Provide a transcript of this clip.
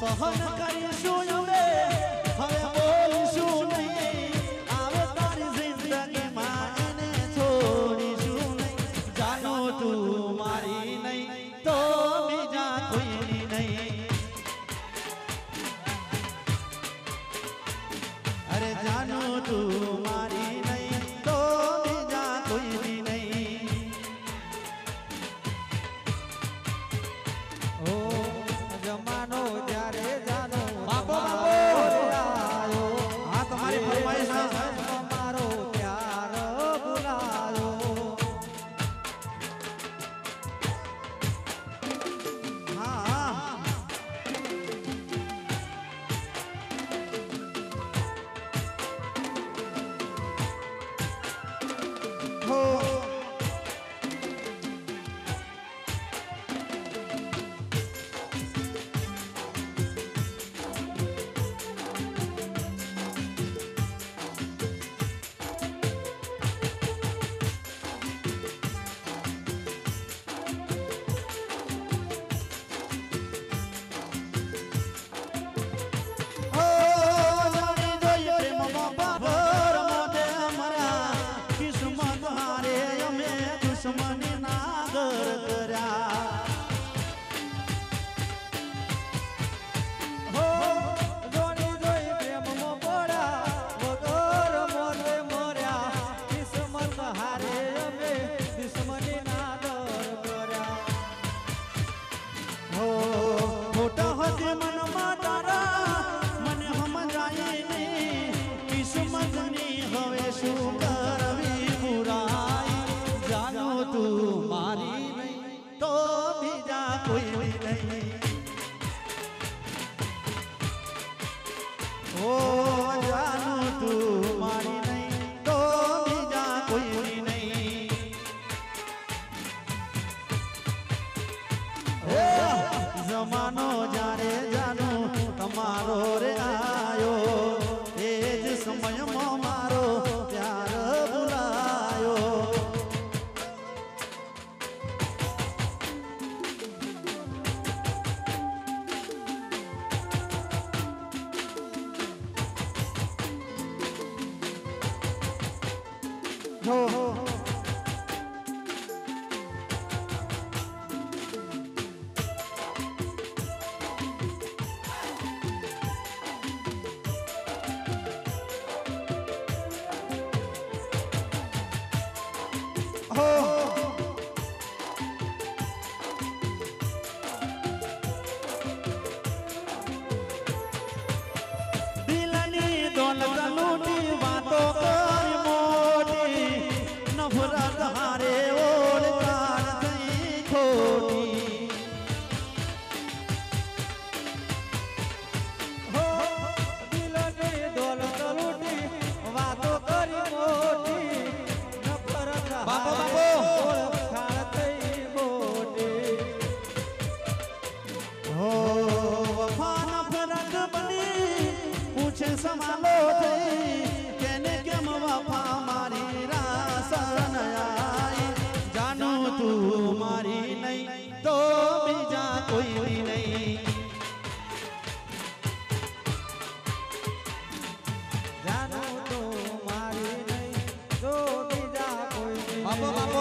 સહન કરીશું અમે હવે બોલીશું નહીં આવે તારી જિંદગીમાં એને છોડીશું નહીં જાનો તું મારી નહીં તો બીજા કોઈની નહીં અરે જાનો તું મારી નહીં તો બીજા કોઈની નહીં ઓ જમાનો જ્યારે જાનો બાપો આયો હા તમારી ફરમાઈશ મારો પ્યાર ભૂલાયો હા હો જમાનો જ્યારે જાનો તમારો રે આયો એ જ સમયમાં મારો પ્યાર ભૂલાયો હો હો દોલત લૂટી વાતો કરી મોટી નફરત હારે ઓળખાણ થઈ ખોટી હો દિલની દોલત લૂટી વાતો કરી મોટી નફરત બાપો, હારે બાપો. ઓળખાણ થઈ મોટી હો વફા નફરત બની પૂછે સમાલો થઈ કેને કેમ વફા મારી રાસન આઈ જાનું તું મારી નહીં તો બીજા કોઈ નહીં જાનો તો મારી નહીં તો બીજા કોઈ નહીં. બાપો બાપો